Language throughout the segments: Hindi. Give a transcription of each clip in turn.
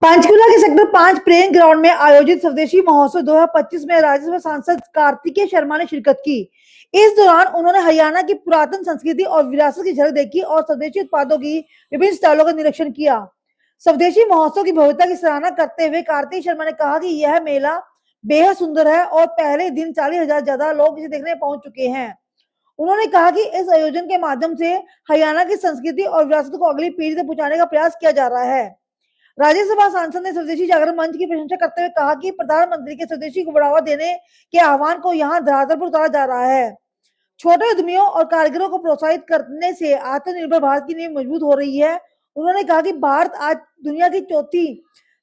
पंचकुला के सेक्टर 5 प्लेइंग ग्राउंड में आयोजित स्वदेशी महोत्सव 2025 में राज्यसभा सांसद कार्तिकेय शर्मा ने शिरकत की। इस दौरान उन्होंने हरियाणा की पुरातन संस्कृति और विरासत की झलक देखी और स्वदेशी उत्पादों की विभिन्न स्टॉलों का निरीक्षण किया। स्वदेशी महोत्सव की भव्यता की सराहना करते हुए कार्तिकेय शर्मा ने कहा कि यह मेला बेहद सुंदर है और पहले दिन 40,000 ज्यादा लोग इसे देखने पहुंच चुके हैं। उन्होंने कहा कि इस आयोजन के माध्यम से हरियाणा की संस्कृति और विरासत को अगली पीढ़ी तक पहुंचाने का प्रयास किया जा रहा है। राज्यसभा सांसद ने स्वदेशी जागरण मंच की प्रशंसा करते हुए कहा कि प्रधानमंत्री के स्वदेशी को बढ़ावा देने के आह्वान को यहां धरातल पर उतारा जा रहा है। छोटे उद्यमियों और कारीगरों को प्रोत्साहित करने से आत्मनिर्भर भारत की नींव मजबूत हो रही है। उन्होंने कहा कि भारत आज दुनिया की चौथी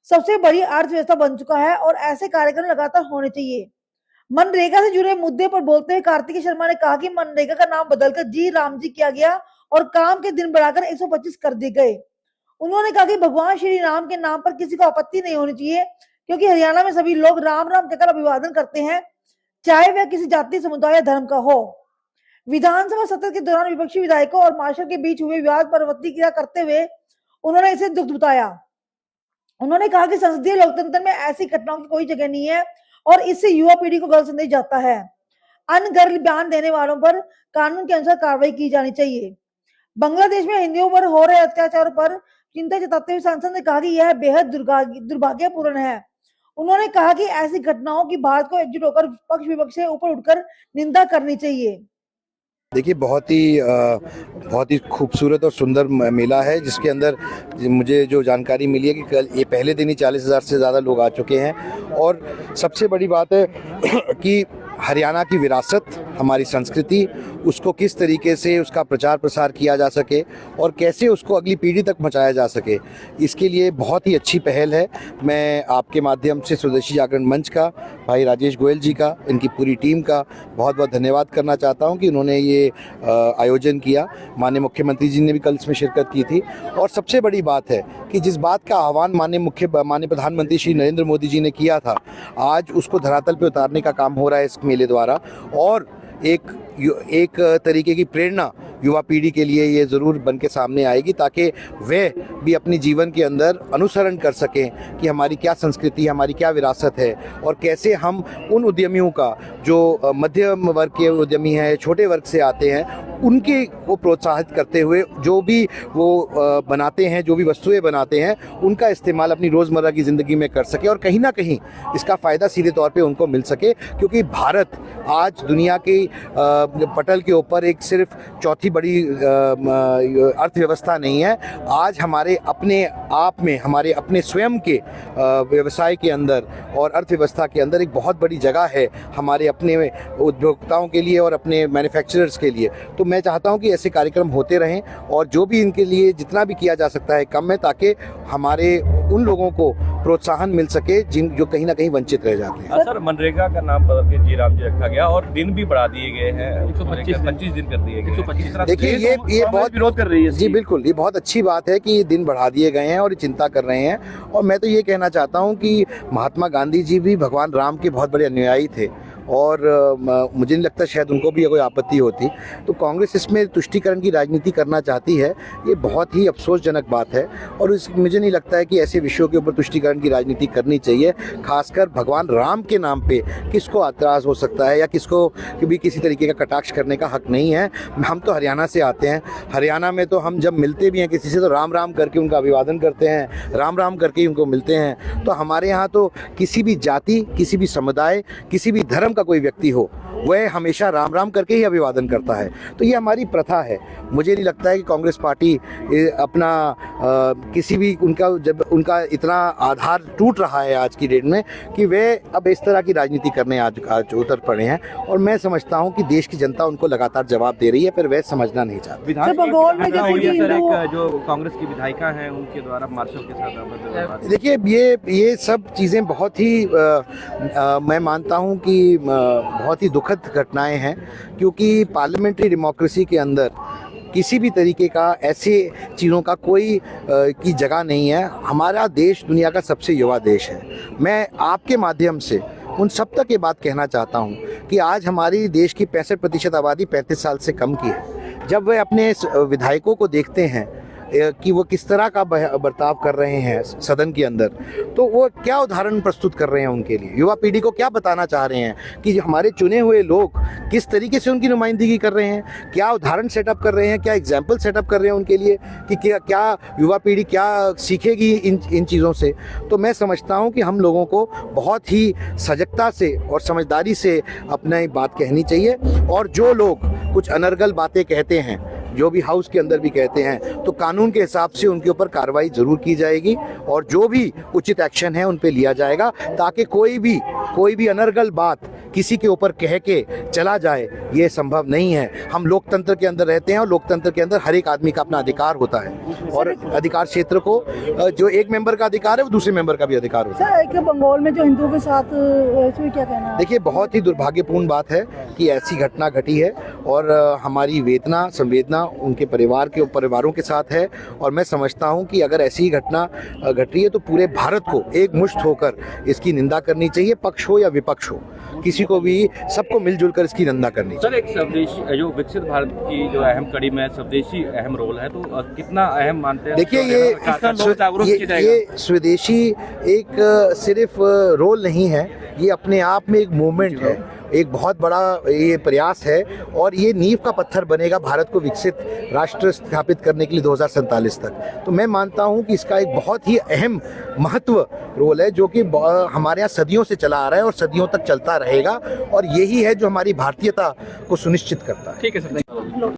सबसे बड़ी अर्थव्यवस्था बन चुका है और ऐसे कार्यक्रम लगातार होने चाहिए। मनरेगा से जुड़े मुद्दे पर बोलते हुए कार्तिकेय शर्मा ने कहा कि मनरेगा का नाम बदलकर जी राम जी किया गया और काम के दिन बढ़ाकर 125 कर दिए गए। उन्होंने कहा कि भगवान श्री राम के नाम पर किसी को आपत्ति नहीं होनी चाहिए, क्योंकि हरियाणा में सभी लोग राम राम कहकर अभिवादन करते हैं, चाहे वह किसी जाति, समुदाय या धर्म का हो। विधानसभा सत्र के दौरान विपक्षी विधायकों और मार्शल के बीच हुए विवाद पर प्रतिक्रिया करते हुए उन्होंने इसे दुख बताया। उन्होंने कहा कि संसदीय लोकतंत्र में ऐसी घटनाओं की कोई जगह नहीं है और इससे युवा पीढ़ी को गलत संदेश जाता है। अनगढ़ बयान देने वालों पर कानून के अनुसार कार्रवाई की जानी चाहिए। बांग्लादेश में हिंदुओं पर हो रहे अत्याचार पर चिंता जताते हुए सांसद ने कहा कि यह बेहद दुर्भाग्यपूर्ण है। उन्होंने कहा कि ऐसी घटनाओं की भारत को एकजुट होकर पक्ष विपक्ष से ऊपर उठकर निंदा करनी चाहिए। देखिए, बहुत ही खूबसूरत और सुंदर मेला है, जिसके अंदर मुझे जो जानकारी मिली है कि कल ये पहले दिन ही 40,000 से ज़्यादा लोग आ चुके हैं। और सबसे बड़ी बात है कि हरियाणा की विरासत, हमारी संस्कृति, उसको किस तरीके से उसका प्रचार प्रसार किया जा सके और कैसे उसको अगली पीढ़ी तक पहुंचाया जा सके, इसके लिए बहुत ही अच्छी पहल है। मैं आपके माध्यम से स्वदेशी जागरण मंच का, भाई राजेश गोयल जी का, इनकी पूरी टीम का बहुत बहुत धन्यवाद करना चाहता हूं कि उन्होंने ये आयोजन किया। माननीय मुख्यमंत्री जी ने भी कल इसमें शिरकत की थी। और सबसे बड़ी बात है कि जिस बात का आह्वान माननीय प्रधानमंत्री श्री नरेंद्र मोदी जी ने किया था, आज उसको धरातल पर उतारने का काम हो रहा है इस मेले द्वारा। और एक तरीके की प्रेरणा युवा पीढ़ी के लिए ये ज़रूर बन के सामने आएगी, ताकि वे भी अपनी जीवन के अंदर अनुसरण कर सकें कि हमारी क्या संस्कृति, हमारी क्या विरासत है और कैसे हम उन उद्यमियों का, जो मध्यम वर्ग के उद्यमी हैं, छोटे वर्ग से आते हैं, उनके को प्रोत्साहित करते हुए जो भी वो बनाते हैं, जो भी वस्तुएं बनाते हैं, उनका इस्तेमाल अपनी रोज़मर्रा की ज़िंदगी में कर सके और कहीं ना कहीं इसका फ़ायदा सीधे तौर पे उनको मिल सके। क्योंकि भारत आज दुनिया के पटल के ऊपर एक सिर्फ चौथी बड़ी अर्थव्यवस्था नहीं है। आज हमारे अपने आप में, हमारे अपने स्वयं के व्यवसाय के अंदर और अर्थव्यवस्था के अंदर एक बहुत बड़ी जगह है हमारे अपने उपभोक्ताओं के लिए और अपने मैन्युफैक्चरर्स के लिए। तो मैं चाहता हूं कि ऐसे कार्यक्रम होते रहें और जो भी इनके लिए जितना भी किया जा सकता है कम है, ताकि हमारे उन लोगों को प्रोत्साहन मिल सके जो कहीं ना कहीं वंचित रह जाते हैं। सर, मनरेगा का नाम बदल के जी राम जी रखा गया और दिन भी बढ़ा दिए गए हैं, 125 दिन कर दिए गए। देखिए, ये बहुत विरोध कर रही है। जी बिल्कुल, ये बहुत अच्छी बात है कि ये दिन बढ़ा दिए गए हैं और चिंता कर रहे हैं। और मैं तो ये कहना चाहता हूँ कि महात्मा गांधी जी भी भगवान राम के बहुत बड़े अनुयायी थे और मुझे नहीं लगता शायद उनको भी कोई आपत्ति होती। तो कांग्रेस इसमें तुष्टीकरण की राजनीति करना चाहती है, ये बहुत ही अफसोसजनक बात है। और मुझे नहीं लगता है कि ऐसे विषयों के ऊपर तुष्टीकरण की राजनीति करनी चाहिए। खासकर भगवान राम के नाम पे किसको एतराज़ हो सकता है या किसको भी किसी तरीके का कटाक्ष करने का हक नहीं है। हम तो हरियाणा से आते हैं, हरियाणा में तो हम जब मिलते भी हैं किसी से तो राम राम करके उनका अभिवादन करते हैं, राम राम करके उनको मिलते हैं। तो हमारे यहाँ तो किसी भी जाति, किसी भी समुदाय, किसी भी धर्म का कोई व्यक्ति हो, वह हमेशा राम राम करके ही अभिवादन करता है। तो ये हमारी प्रथा है। मुझे नहीं लगता है कि कांग्रेस पार्टी अपना किसी भी जब उनका इतना आधार टूट रहा है आज की डेट में कि वे अब इस तरह की राजनीति करने आज उतर पड़े हैं। और मैं समझता हूं कि देश की जनता उनको लगातार जवाब दे रही है, पर वे समझना नहीं चाहते। जो कांग्रेस की विधायिका हैं उनके द्वारा मार्शल के साथ, देखिए, ये सब चीज़ें बहुत ही मैं मानता हूं कि बहुत ही दुखद घटनाएं हैं, क्योंकि पार्लियामेंट्री डेमोक्रेसी के अंदर किसी भी तरीके का ऐसे चीज़ों का कोई की जगह नहीं है। हमारा देश दुनिया का सबसे युवा देश है। मैं आपके माध्यम से उन सब तक ये बात कहना चाहता हूँ कि आज हमारी देश की 65% आबादी 35 साल से कम की है। जब वे अपने विधायकों को देखते हैं कि वो किस तरह का बर्ताव कर रहे हैं सदन के अंदर, तो वो क्या उदाहरण प्रस्तुत कर रहे हैं उनके लिए, युवा पीढ़ी को क्या बताना चाह रहे हैं कि हमारे चुने हुए लोग किस तरीके से उनकी नुमाइंदगी कर रहे हैं, क्या उदाहरण सेटअप कर रहे हैं, क्या एग्जाम्पल सेटअप कर रहे हैं उनके लिए कि क्या युवा पीढ़ी क्या सीखेगी इन चीज़ों से। तो मैं समझता हूँ कि हम लोगों को बहुत ही सजगता से और समझदारी से अपना बात कहनी चाहिए, और जो लोग कुछ अनर्गल बातें कहते हैं, जो भी हाउस के अंदर भी कहते हैं, तो कानून के हिसाब से उनके ऊपर कार्रवाई जरूर की जाएगी और जो भी उचित एक्शन है उन पे लिया जाएगा, ताकि कोई भी अनर्गल बात किसी के ऊपर कह के चला जाए, ये संभव नहीं है। हम लोकतंत्र के अंदर रहते हैं और लोकतंत्र के अंदर हर एक आदमी का अपना अधिकार होता है, और अधिकार क्षेत्र को जो एक मेंबर का अधिकार है वो दूसरे मेंबर का भी अधिकार होता है। सर, एक बंगाल में जो हिंदुओं के साथ इसमें क्या कहना है? देखिए, बहुत ही दुर्भाग्यपूर्ण बात है कि ऐसी घटना घटी है, और हमारी संवेदना उनके परिवारों के साथ है, और मैं समझता हूं कि अगर ऐसी ही घटना घट रही है तो पूरे भारत को एक मुश्त होकर इसकी निंदा करनी चाहिए, पक्ष हो या विपक्ष हो, किसी को भी, सबको मिलजुल कर इसकी निंदा करनी चाहिए। सर, एक स्वदेशी जो विकसित भारत की जो अहम कड़ी में स्वदेशी अहम रोल है, तो कितना अहम मानते हैं? देखिए, ये स्वदेशी एक सिर्फ रोल नहीं है, ये अपने आप में एक मूवमेंट है, एक बहुत बड़ा ये प्रयास है, और ये नींव का पत्थर बनेगा भारत को विकसित राष्ट्र स्थापित करने के लिए 2047 तक। तो मैं मानता हूं कि इसका एक बहुत ही अहम महत्व रोल है, जो कि हमारे यहाँ सदियों से चला आ रहा है और सदियों तक चलता रहेगा, और यही है जो हमारी भारतीयता को सुनिश्चित करता है। ठीक है सर।